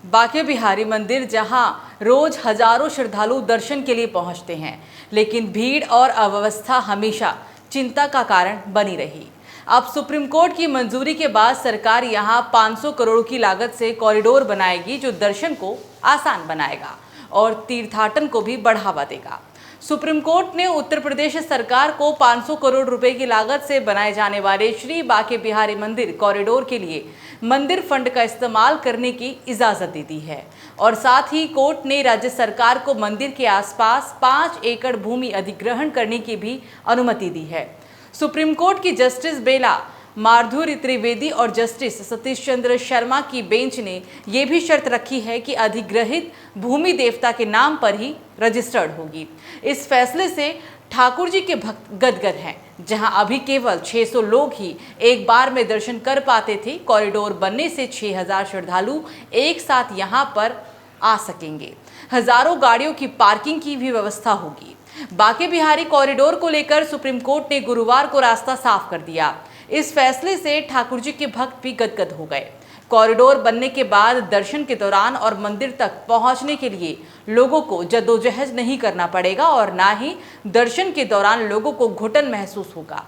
बांके बिहारी मंदिर जहां रोज हजारों श्रद्धालु दर्शन के लिए पहुंचते हैं, लेकिन भीड़ और अव्यवस्था हमेशा चिंता का कारण बनी रही। अब सुप्रीम कोर्ट की मंजूरी के बाद सरकार यहां 500 करोड़ की लागत से कॉरिडोर बनाएगी, जो दर्शन को आसान बनाएगा और तीर्थाटन को भी बढ़ावा देगा। सुप्रीम कोर्ट ने उत्तर प्रदेश सरकार को 500 करोड़ रुपए की लागत से बनाए जाने वाले श्री बांके बिहारी मंदिर कॉरिडोर के लिए मंदिर फंड का इस्तेमाल करने की इजाजत दे दी है और साथ ही कोर्ट ने राज्य सरकार को मंदिर के आसपास 5 एकड़ भूमि अधिग्रहण करने की भी अनुमति दी है। सुप्रीम कोर्ट की जस्टिस बेला माधुरी त्रिवेदी और जस्टिस सतीश चंद्र शर्मा की बेंच ने यह भी शर्त रखी है कि अधिग्रहित भूमि देवता के नाम पर ही रजिस्टर्ड होगी। इस फैसले से ठाकुर जी के भक्त गदगद हैं। जहां अभी केवल 600 लोग ही एक बार में दर्शन कर पाते थे, कॉरिडोर बनने से 6000 श्रद्धालु एक साथ यहां पर आ सकेंगे। हजारों गाड़ियों की पार्किंग की भी व्यवस्था होगी। बांके बिहारी कॉरिडोर को लेकर सुप्रीम कोर्ट ने गुरुवार को रास्ता साफ कर दिया। इस फैसले से ठाकुर जी के भक्त भी गदगद हो गए। कॉरिडोर बनने के बाद दर्शन के दौरान और मंदिर तक पहुंचने के लिए लोगों को जद्दोजहद नहीं करना पड़ेगा और ना ही दर्शन के दौरान लोगों को घुटन महसूस होगा।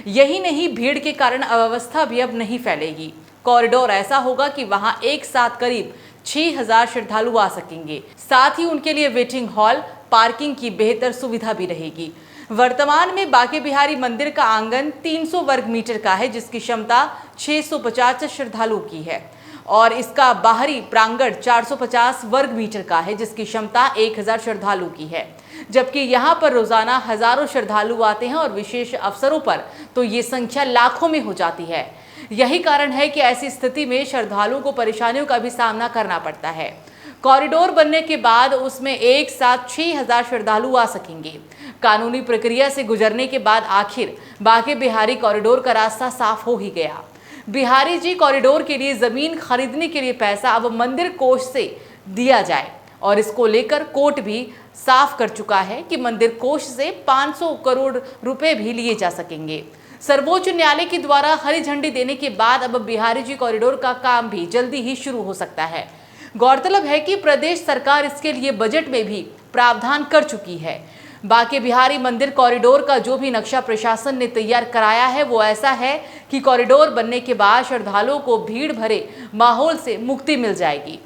यही नहीं, भीड़ के कारण अव्यवस्था भी अब नहीं फैलेगी। कॉरिडोर ऐसा होगा कि वहां एक साथ करीब 6000 श्रद्धालु आ सकेंगे। साथ ही उनके लिए वेटिंग हॉल, पार्किंग की बेहतर सुविधा भी रहेगी। वर्तमान में बांके बिहारी मंदिर का आंगन 300 वर्ग मीटर का है, जिसकी क्षमता 650 श्रद्धालु की है और इसका बाहरी प्रांगण 450 वर्ग मीटर का है, जिसकी क्षमता 1000 श्रद्धालु की है। जबकि यहाँ पर रोजाना हजारों श्रद्धालु आते हैं और विशेष अवसरों पर तो ये संख्या लाखों में हो जाती है। यही कारण है कि ऐसी स्थिति में श्रद्धालुओं को परेशानियों का भी सामना करना पड़ता है। कॉरिडोर बनने के बाद उसमें एक साथ 6000 श्रद्धालु आ सकेंगे। कानूनी प्रक्रिया से गुजरने के बाद आखिर बांके बिहारी कॉरिडोर का रास्ता साफ हो ही गया। बिहारी जी कॉरिडोर के लिए जमीन खरीदने के लिए पैसा अब मंदिर कोष से दिया जाए और इसको लेकर कोर्ट भी साफ कर चुका है कि मंदिर कोष से 500 करोड़ रुपए भी लिए जा सकेंगे। सर्वोच्च न्यायालय के द्वारा हरी झंडी देने के बाद अब बिहारी जी कॉरिडोर का काम भी जल्दी ही शुरू हो सकता है। गौरतलब है कि प्रदेश सरकार इसके लिए बजट में भी प्रावधान कर चुकी है। बांके बिहारी मंदिर कॉरिडोर का जो भी नक्शा प्रशासन ने तैयार कराया है वो ऐसा है कि कॉरिडोर बनने के बाद श्रद्धालुओं को भीड़ भरे माहौल से मुक्ति मिल जाएगी।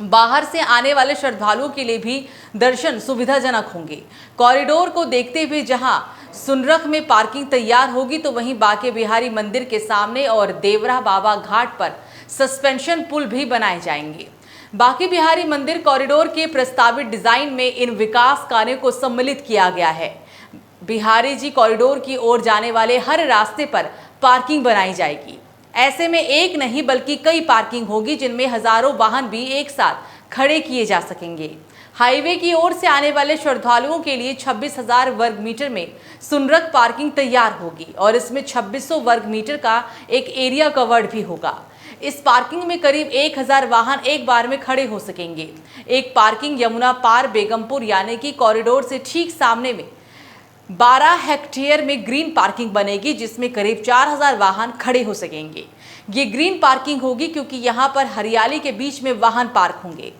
बाहर से आने वाले श्रद्धालुओं के लिए भी दर्शन सुविधाजनक होंगे। कॉरिडोर को देखते हुए जहां सुनरख में पार्किंग तैयार होगी, तो वहीं बांके बिहारी मंदिर के सामने और देवरा बाबा घाट पर सस्पेंशन पुल भी बनाए जाएंगे। बांके बिहारी मंदिर कॉरिडोर के प्रस्तावित डिजाइन में इन विकास कार्यों को सम्मिलित किया गया है। बिहारी जी कॉरिडोर की ओर जाने वाले हर रास्ते पर पार्किंग बनाई जाएगी। ऐसे में एक नहीं बल्कि कई पार्किंग होगी, जिनमें हजारों वाहन भी एक साथ खड़े किए जा सकेंगे। हाईवे की ओर से आने वाले श्रद्धालुओं के लिए 26,000 वर्ग मीटर में सुनरख पार्किंग तैयार होगी और इसमें 2600 वर्ग मीटर का एक एरिया कवर्ड भी होगा। इस पार्किंग में करीब 1000 वाहन एक बार में खड़े हो सकेंगे। एक पार्किंग यमुना पार बेगमपुर यानी कि कॉरिडोर से ठीक सामने में 12 हेक्टेयर में ग्रीन पार्किंग बनेगी, जिसमें करीब 4000 वाहन खड़े हो सकेंगे। ये ग्रीन पार्किंग होगी क्योंकि यहाँ पर हरियाली के बीच में वाहन पार्क होंगे।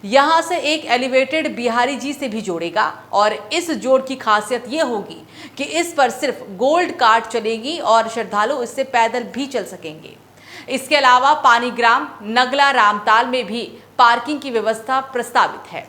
यहाँ से एक एलिवेटेड बिहारी जी से भी जोड़ेगा और इस जोड़ की खासियत ये होगी कि इस पर सिर्फ गोल्ड कार्ट चलेगी और श्रद्धालु इससे पैदल भी चल सकेंगे। इसके अलावा पानीग्राम, नगला, रामताल में भी पार्किंग की व्यवस्था प्रस्तावित है।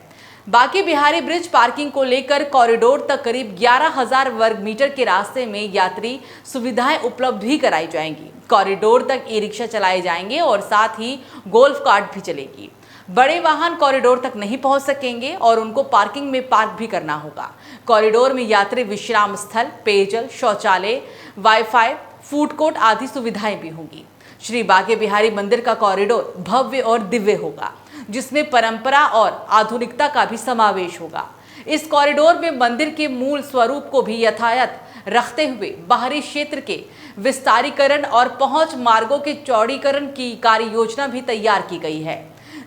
बांके बिहारी ब्रिज पार्किंग को लेकर कॉरिडोर तक करीब 11000 वर्ग मीटर के रास्ते में यात्री सुविधाएं उपलब्ध भी कराई जाएंगी। कॉरिडोर तक ई रिक्शा चलाए जाएंगे और साथ ही गोल्फ कार्ट भी चलेगी। बड़े वाहन कॉरिडोर तक नहीं पहुंच सकेंगे और उनको पार्किंग में पार्क भी करना होगा। कॉरिडोर में यात्री विश्राम स्थल, पेयजल, शौचालय, वाईफाई, फूड कोर्ट आदि सुविधाएं भी होंगी। श्री बांके बिहारी मंदिर का कॉरिडोर भव्य और दिव्य होगा, जिसमें परंपरा और आधुनिकता का भी समावेश होगा। इस कॉरिडोर में मंदिर के मूल स्वरूप को भी यथायथ रखते हुए बाहरी क्षेत्र के विस्तारीकरण और पहुंच मार्गों के चौड़ीकरण की कार्य योजना भी तैयार की गई है।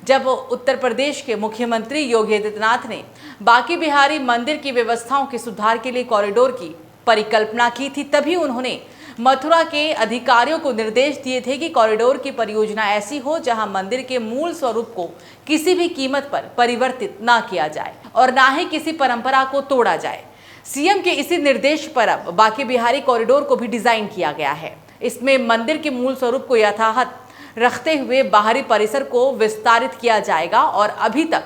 जब उत्तर प्रदेश के मुख्यमंत्री योगी आदित्यनाथ ने बांके बिहारी मंदिर की व्यवस्थाओं के सुधार के लिए कॉरिडोर की परिकल्पना की थी, तभी उन्होंने मथुरा के अधिकारियों को निर्देश दिए थे कि कॉरिडोर की परियोजना ऐसी हो जहां मंदिर के मूल स्वरूप को किसी भी कीमत पर परिवर्तित ना किया जाए और ना ही किसी परंपरा को तोड़ा जाए। सीएम के इसी निर्देश पर अब बांके बिहारी कॉरिडोर को भी डिजाइन किया गया है। इसमें मंदिर के मूल स्वरूप को यथावत रखते हुए बाहरी परिसर को विस्तारित किया जाएगा और अभी तक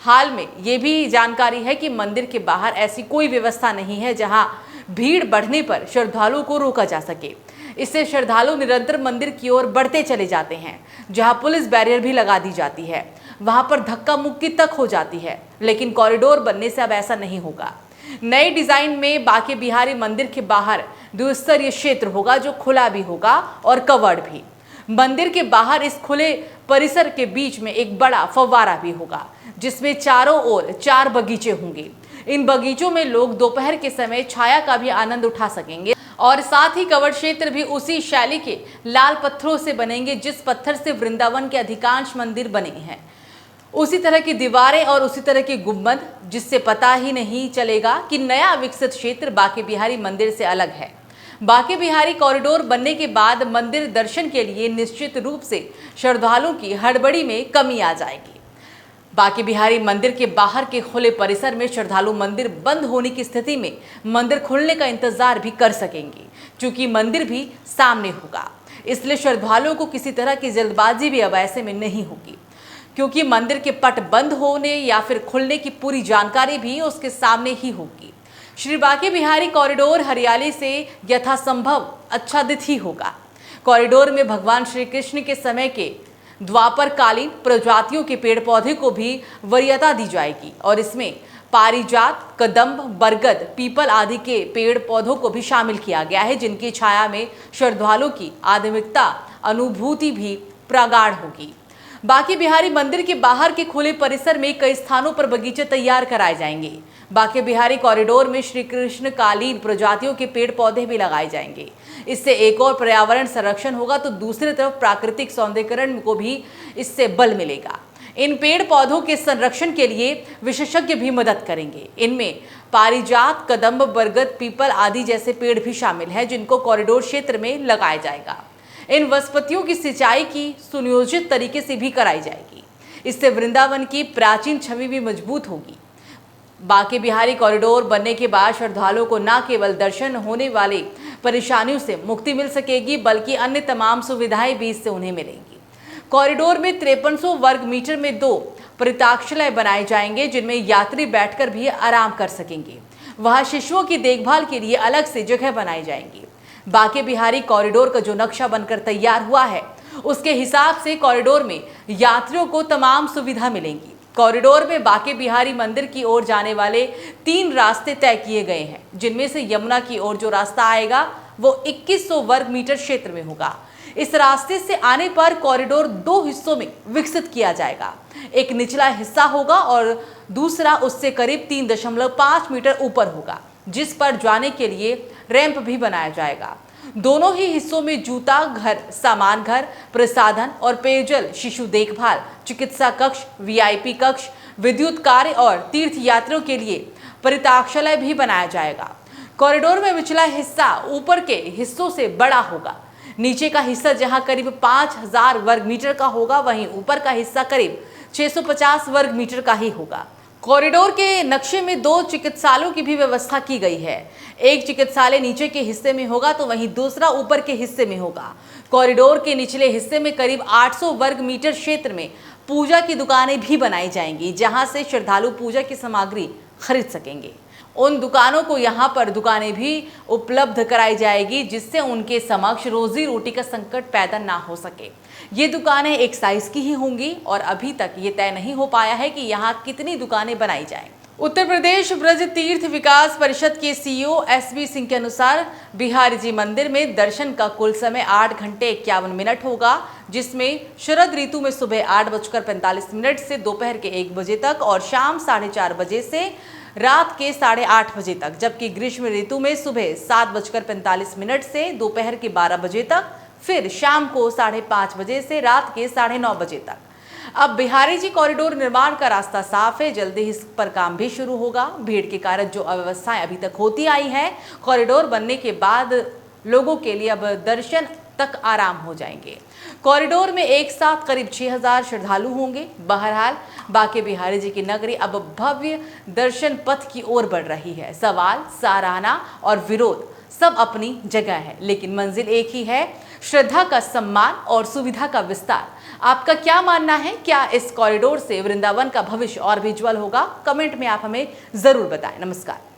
हाल में ये भी जानकारी है कि मंदिर के बाहर ऐसी कोई व्यवस्था नहीं है जहां भीड़ बढ़ने पर श्रद्धालुओं को रोका जा सके। इससे श्रद्धालु निरंतर मंदिर की ओर बढ़ते चले जाते हैं। जहां पुलिस बैरियर भी लगा दी जाती है वहां पर धक्का मुक्की तक हो जाती है, लेकिन कॉरिडोर बनने से अब ऐसा नहीं होगा। नए डिजाइन में बांके बिहारी मंदिर के बाहर द्विस्तरीय क्षेत्र होगा जो खुला भी होगा और कवर्ड भी। मंदिर के बाहर इस खुले परिसर के बीच में एक बड़ा फव्वारा भी होगा जिसमें चारों ओर 4 बगीचे होंगे। इन बगीचों में लोग दोपहर के समय छाया का भी आनंद उठा सकेंगे और साथ ही कवर्ड क्षेत्र भी उसी शैली के लाल पत्थरों से बनेंगे जिस पत्थर से वृंदावन के अधिकांश मंदिर बने हैं। उसी तरह की दीवारें और उसी तरह के गुंबद, जिससे पता ही नहीं चलेगा कि नया विकसित क्षेत्र बांके बिहारी मंदिर से अलग है। बांके बिहारी कॉरिडोर बनने के बाद मंदिर दर्शन के लिए निश्चित रूप से श्रद्धालुओं की हड़बड़ी में कमी आ जाएगी। बांके बिहारी मंदिर के बाहर के खुले परिसर में श्रद्धालु मंदिर बंद होने की स्थिति में मंदिर खुलने का इंतजार भी कर सकेंगे, क्योंकि मंदिर भी सामने होगा। इसलिए श्रद्धालुओं को किसी तरह की जल्दबाजी भी अब ऐसे में नहीं होगी, क्योंकि मंदिर के पट बंद होने या फिर खुलने की पूरी जानकारी भी उसके सामने ही होगी। श्री बांके बिहारी कॉरिडोर हरियाली से यथासंभव आच्छादित ही होगा। कॉरिडोर में भगवान श्री कृष्ण के समय के द्वापर कालीन प्रजातियों के पेड़ पौधे को भी वरीयता दी जाएगी और इसमें पारिजात, कदम्ब, बरगद, पीपल आदि के पेड़ पौधों को भी शामिल किया गया है, जिनकी छाया में श्रद्धालुओं की आध्यात्मिकता अनुभूति भी प्रगाढ़ होगी। बांके बिहारी मंदिर के बाहर के खुले परिसर में कई स्थानों पर बगीचे तैयार कराए जाएंगे। बांके बिहारी कॉरिडोर में श्री कृष्ण कालीन प्रजातियों के पेड़ पौधे भी लगाए जाएंगे। इससे एक और पर्यावरण संरक्षण होगा तो दूसरी तरफ प्राकृतिक सौंदर्यीकरण को भी इससे बल मिलेगा। इन पेड़ पौधों के संरक्षण के लिए विशेषज्ञ भी मदद करेंगे। इनमें पारिजात, कदम्ब, बरगद, पीपल आदि जैसे पेड़ भी शामिल हैं, जिनको कॉरिडोर क्षेत्र में लगाया जाएगा। इन वनस्पतियों की सिंचाई की सुनियोजित तरीके से भी कराई जाएगी। इससे वृंदावन की प्राचीन छवि भी मजबूत होगी। बांके बिहारी कॉरिडोर बनने के बाद श्रद्धालुओं को न केवल दर्शन होने वाले परेशानियों से मुक्ति मिल सकेगी, बल्कि अन्य तमाम सुविधाएं भी इससे उन्हें मिलेंगी। कॉरिडोर में 5300 वर्ग मीटर में 2 परिताक्षालय बनाए जाएंगे, जिनमें यात्री बैठकर भी आराम कर सकेंगे। वहां शिशुओं की देखभाल के लिए अलग से जगह बनाई जाएंगी। बांके बिहारी कॉरिडोर का जो नक्शा बनकर तैयार हुआ है, उसके हिसाब से कॉरिडोर में यात्रियों को तमाम सुविधा मिलेंगी। कॉरिडोर में बांके बिहारी मंदिर की ओर जाने वाले 3 रास्ते तय किए गए हैं, जिनमें से यमुना की ओर जो रास्ता आएगा वो 2100 वर्ग मीटर क्षेत्र में होगा। इस रास्ते से आने पर कॉरिडोर 2 हिस्सों में विकसित किया जाएगा। एक निचला हिस्सा होगा और दूसरा उससे करीब 3.5 मीटर ऊपर होगा, जिस पर जाने के लिए रैंप भी बनाया जाएगा। दोनों ही हिस्सों में जूता घर, सामान घर, प्रसाधन और पेयजल, शिशु देखभाल, चिकित्सा कक्ष, वीआईपी कक्ष, विद्युत कार्य और तीर्थ यात्रियों के लिए परिताक्षालय भी बनाया जाएगा। कॉरिडोर में निचला हिस्सा ऊपर के हिस्सों से बड़ा होगा। नीचे का हिस्सा जहां करीब 5000 वर्ग मीटर का होगा, वहीं ऊपर का हिस्सा करीब 650 वर्ग मीटर का ही होगा। कॉरिडोर के नक्शे में 2 चिकित्सालयों की भी व्यवस्था की गई है। एक चिकित्सालय नीचे के हिस्से में होगा तो वहीं दूसरा ऊपर के हिस्से में होगा। कॉरिडोर के निचले हिस्से में करीब 800 वर्ग मीटर क्षेत्र में पूजा की दुकानें भी बनाई जाएंगी, जहां से श्रद्धालु पूजा की सामग्री खरीद सकेंगे। उन दुकानों को यहाँ पर दुकानें भी उपलब्ध कराई जाएगी, जिससे उनके समक्ष रोजी रोटी का संकट पैदा ना हो सके। ये दुकानें एक साइज की ही होंगी और अभी तक ये तय नहीं हो पाया है कि यहाँ कितनी दुकानें बनाई जाएं। उत्तर प्रदेश ब्रज तीर्थ विकास परिषद के सीईओ एसबी सिंह के अनुसार बिहारी जी मंदिर में दर्शन का कुल समय 8 घंटे 51 मिनट होगा, जिसमें शरद ऋतु में सुबह 8:45 से दोपहर के 1 बजे तक और शाम 4:30 बजे से रात के 8:30 बजे तक, जबकि ग्रीष्म ऋतु में सुबह 7:45 से दोपहर के 12 बजे तक, फिर शाम को 5:30 बजे से रात के 9:30 बजे तक। अब बिहारी जी कॉरिडोर निर्माण का रास्ता साफ है, जल्दी ही इस पर काम भी शुरू होगा। भीड़ के कारण जो अव्यवस्थाएं अभी तक होती आई हैं, कॉरिडोर बनने के बाद लोगों के लिए अब दर्शन तक आराम हो जाएंगे। कॉरिडोर में एक साथ करीब 6000 श्रद्धालु होंगे। बहरहाल बांके बिहारी जी की नगरी अब भव्य दर्शन पथ की ओर बढ़ रही है। सवाल, सराहना और विरोध सब अपनी जगह है, लेकिन मंजिल एक ही है, श्रद्धा का सम्मान और सुविधा का विस्तार। आपका क्या मानना है? क्या इस कॉरिडोर से वृंदावन का भविष्य और भी उज्जवल होगा? कमेंट में आप हमें जरूर बताएं। नमस्कार।